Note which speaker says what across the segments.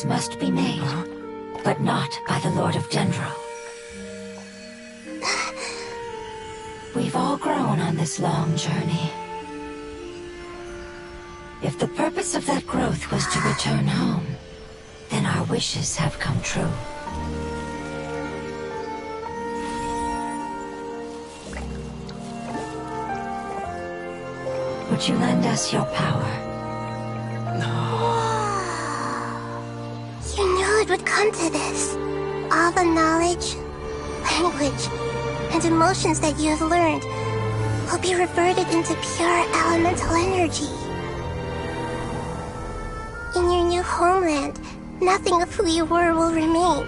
Speaker 1: choices must be made, but not by the Lord of Dendro. We've all grown on this long journey. If the purpose of that growth was to return home, then our wishes have come true. Would you lend us your power?
Speaker 2: You knew it would come to this. All the knowledge, language, and emotions that you have learned will be reverted into pure elemental energy. In your new homeland, nothing of who you were will remain.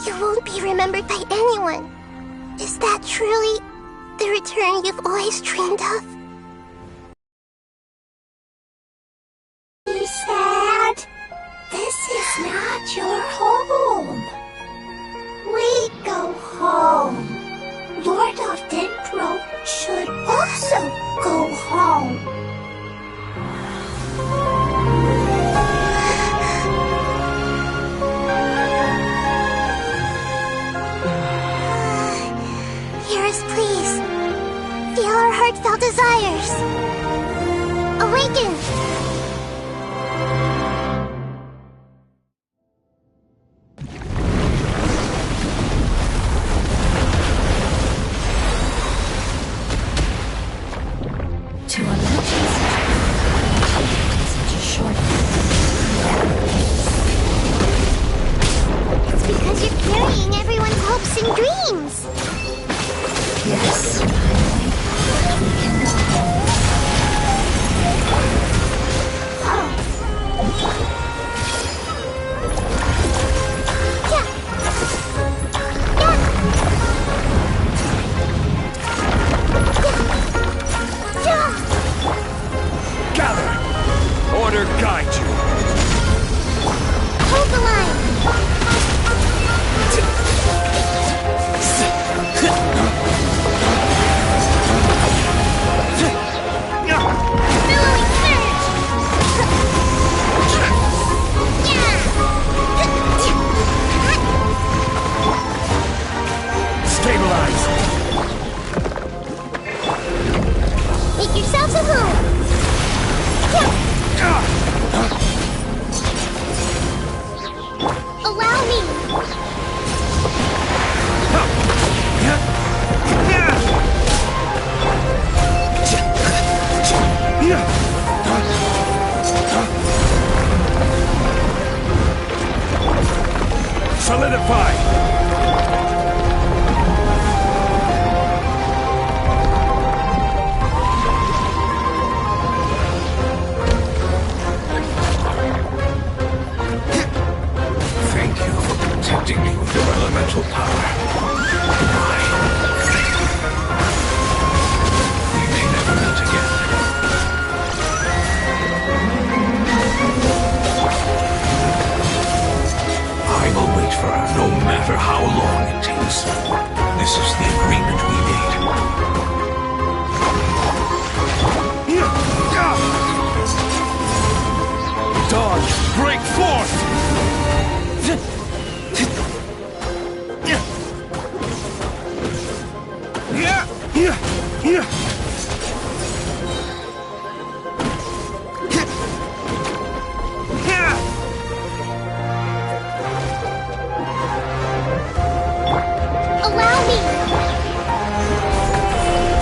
Speaker 2: You won't be remembered by anyone. Is that truly the return you've always dreamed of?
Speaker 1: Be sad. This is not your home. We go home. Lord of Dendro should also go home.
Speaker 2: Hear us, please. Feel our heartfelt desires. Awaken!
Speaker 1: To imagine such a short
Speaker 2: It's because you're carrying everyone's hopes and dreams.
Speaker 1: yes, finally, we can go home.
Speaker 3: Gather! Order guide you!
Speaker 2: Hold the line. Billowing surge.
Speaker 3: Stabilize!
Speaker 2: Make yourselves at home. Allow me.
Speaker 3: Solidify! Thank you for protecting me with your elemental power. Goodbye. We may never meet again. I will wait for her no matter how long it takes. This is the agreement we made. Dodge! Break forth!
Speaker 2: Allow me.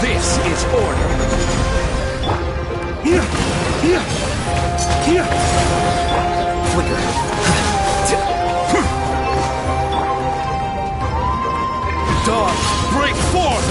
Speaker 3: This is order. Flicker. Dog, break forth!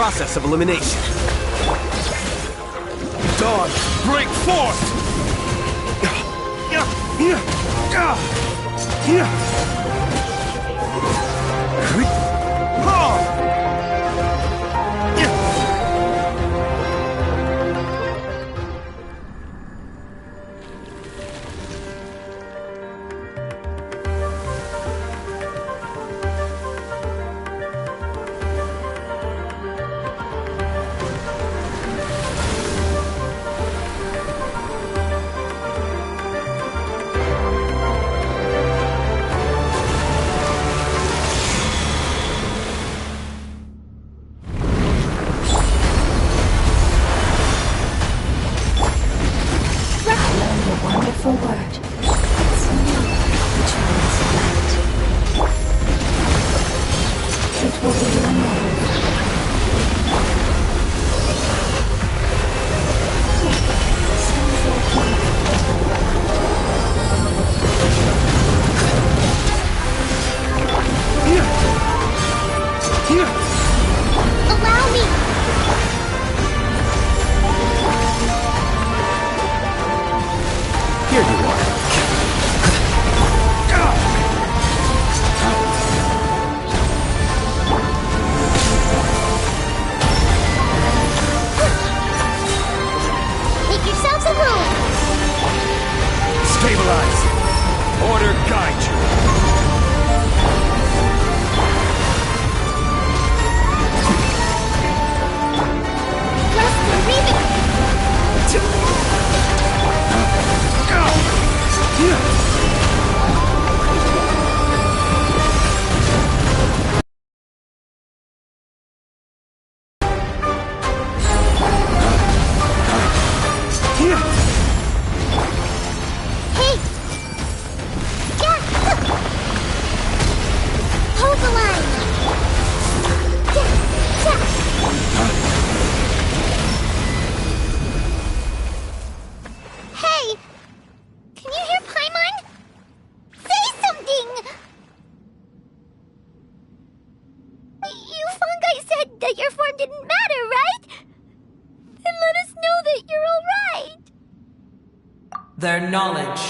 Speaker 4: process of elimination. Dawn, break forth!
Speaker 1: Wonderful word. It's never which means light. It will be remembered.
Speaker 2: Allow me!
Speaker 4: Here you are.
Speaker 2: Make yourselves at home!
Speaker 4: Stabilize. Order guide you.
Speaker 2: Rest and breathe it! Hey! Yeah! Hold the line! Hey! Can you hear Paimon? Say something! You fungi said that your form didn't matter, right? Then let us know that you're alright!
Speaker 5: Their knowledge,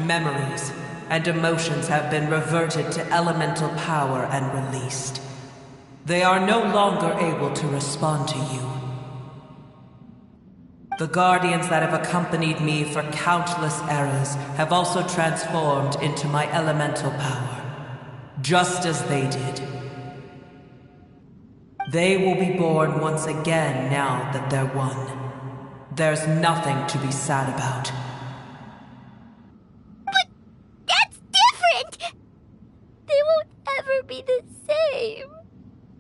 Speaker 5: memories, and emotions have been reverted to elemental power and released. They are no longer able to respond to you. The guardians that have accompanied me for countless eras have also transformed into my elemental power, just as they did. They will be born once again now that they're one. There's nothing to be sad about.
Speaker 2: But that's different! They won't ever be the same.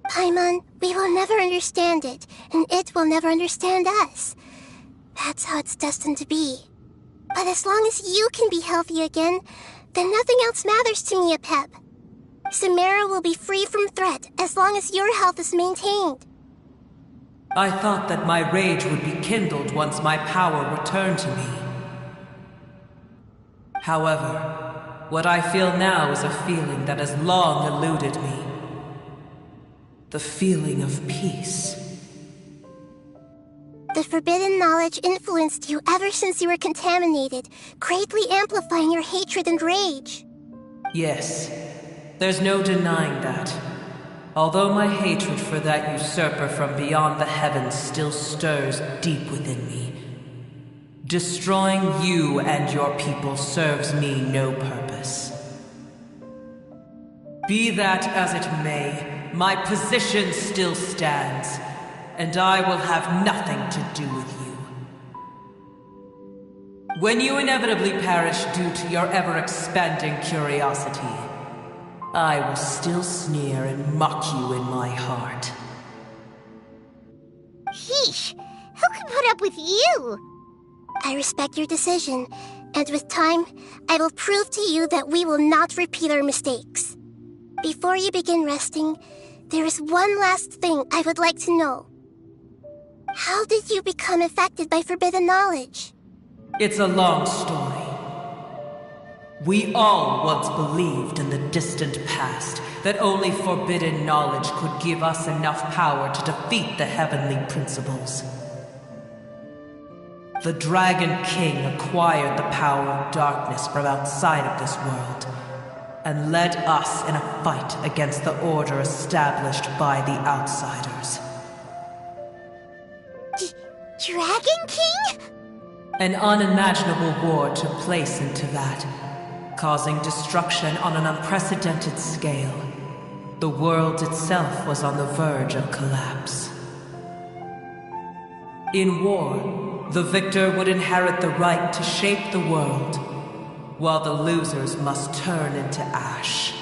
Speaker 2: Paimon, we will never understand it, and it will never understand us. That's how it's destined to be. But as long as you can be healthy again, then nothing else matters to me, Apep. Samara will be free from threat as long as your health is maintained.
Speaker 5: I thought that my rage would be kindled once my power returned to me. However, what I feel now is a feeling that has long eluded me. The feeling of peace.
Speaker 2: The forbidden knowledge influenced you ever since you were contaminated, greatly amplifying your hatred and rage.
Speaker 5: Yes, there's no denying that. Although my hatred for that usurper from beyond the heavens still stirs deep within me, destroying you and your people serves me no purpose. Be that as it may, my position still stands, and I will have nothing to do with you. When you inevitably perish due to your ever-expanding curiosity, I will still sneer and mock you in my heart.
Speaker 2: Sheesh, who can put up with you? I respect your decision, and with time, I will prove to you that we will not repeat our mistakes. Before you begin resting, there is one last thing I would like to know. How did you become affected by forbidden knowledge?
Speaker 5: It's a long story. We all once believed in the distant past that only forbidden knowledge could give us enough power to defeat the heavenly principles. The Dragon King acquired the power of darkness from outside of this world and led us in a fight against the order established by the outsiders.
Speaker 2: Dragon King?
Speaker 5: An unimaginable war took place into that, causing destruction on an unprecedented scale. The world itself was on the verge of collapse. In war, the victor would inherit the right to shape the world, while the losers must turn into ash.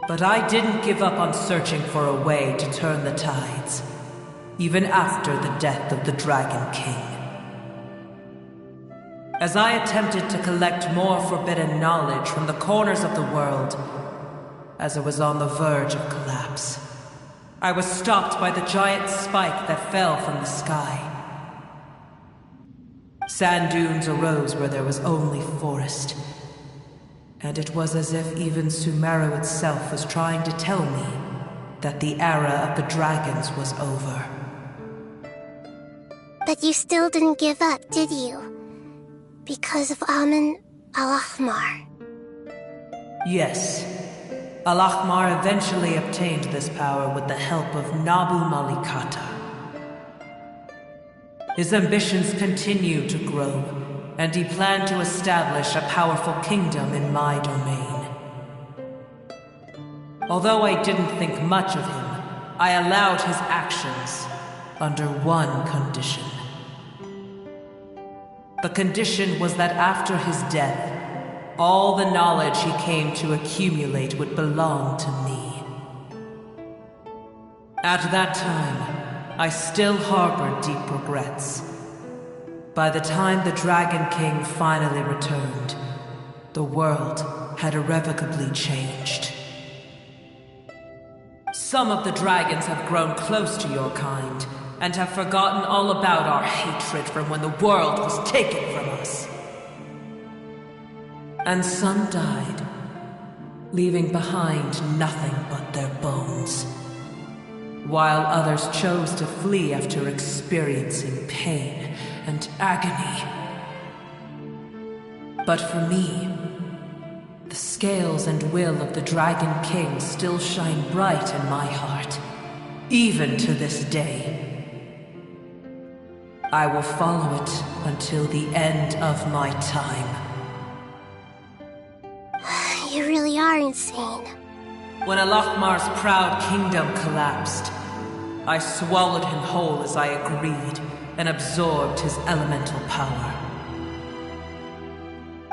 Speaker 5: But I didn't give up on searching for a way to turn the tides, even after the death of the Dragon King. As I attempted to collect more forbidden knowledge from the corners of the world, as it was on the verge of collapse, I was stopped by the giant spike that fell from the sky. Sand dunes arose where there was only forest, and it was as if even Sumeru itself was trying to tell me that the era of the dragons was over.
Speaker 2: But you still didn't give up, did you? Because of Amun Al-Ahmar.
Speaker 5: Yes. Al-Ahmar eventually obtained this power with the help of Nabu Malikata. His ambitions continued to grow, and he planned to establish a powerful kingdom in my domain. Although I didn't think much of him, I allowed his actions under one condition. The condition was that after his death, all the knowledge he came to accumulate would belong to me. At that time, I still harbored deep regrets. By the time the Dragon King finally returned, the world had irrevocably changed. Some of the dragons have grown close to your kind, and have forgotten all about our hatred from when the world was taken from us. And some died, leaving behind nothing but their bones, while others chose to flee after experiencing pain and agony. But for me, the scales and will of the Dragon King still shine bright in my heart, even to this day. I will follow it until the end of my time.
Speaker 2: You really are insane.
Speaker 5: When Al-Ahmar's proud kingdom collapsed, I swallowed him whole as I agreed and absorbed his elemental power.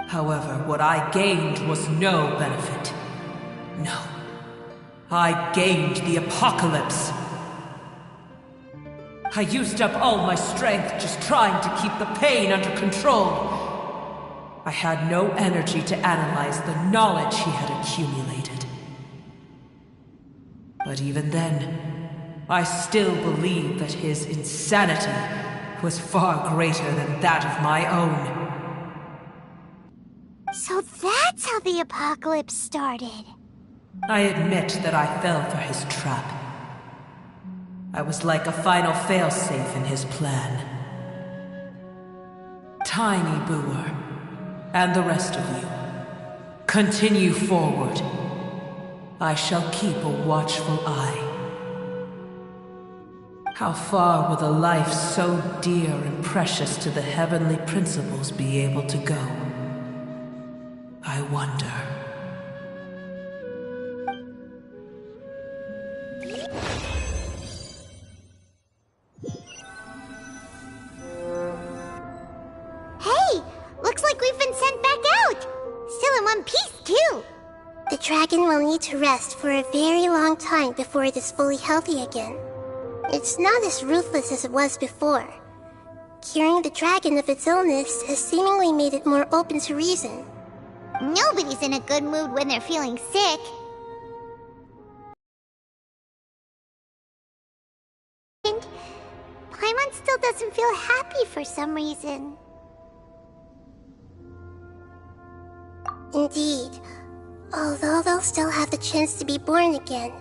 Speaker 5: However, what I gained was no benefit. No. I gained the apocalypse. I used up all my strength just trying to keep the pain under control. I had no energy to analyze the knowledge he had accumulated. But even then, I still believed that his insanity was far greater than that of my own.
Speaker 2: So that's how the apocalypse started.
Speaker 5: I admit that I fell for his trap. I was like a final failsafe in his plan. Tiny Booer, and the rest of you, continue forward. I shall keep a watchful eye. How far will a life so dear and precious to the heavenly principles be able to go? I wonder.
Speaker 2: Hey! Looks like we've been sent back out! Still in one piece, too! The dragon will need to rest for a very long time before it is fully healthy again. It's not as ruthless as it was before. Curing the dragon of its illness has seemingly made it more open to reason. Nobody's in a good mood when they're feeling sick. And Paimon still doesn't feel happy for some reason. Indeed. Although they'll still have the chance to be born again,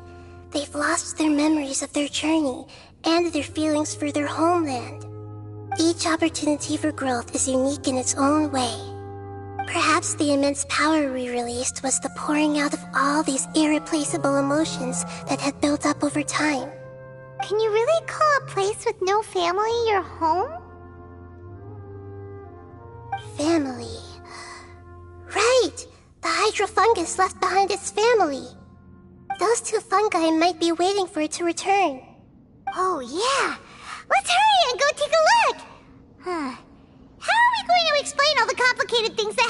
Speaker 2: they've lost their memories of their journey and their feelings for their homeland. Each opportunity for growth is unique in its own way. Perhaps the immense power we released was the pouring out of all these irreplaceable emotions that had built up over time.
Speaker 6: Can you really call a place with no family your home?
Speaker 2: Family. Right! The hydrofungus left behind its family. Those two fungi might be waiting for it to return.
Speaker 6: Oh, yeah. Let's hurry and go take a look. How are we going to explain all the complicated things that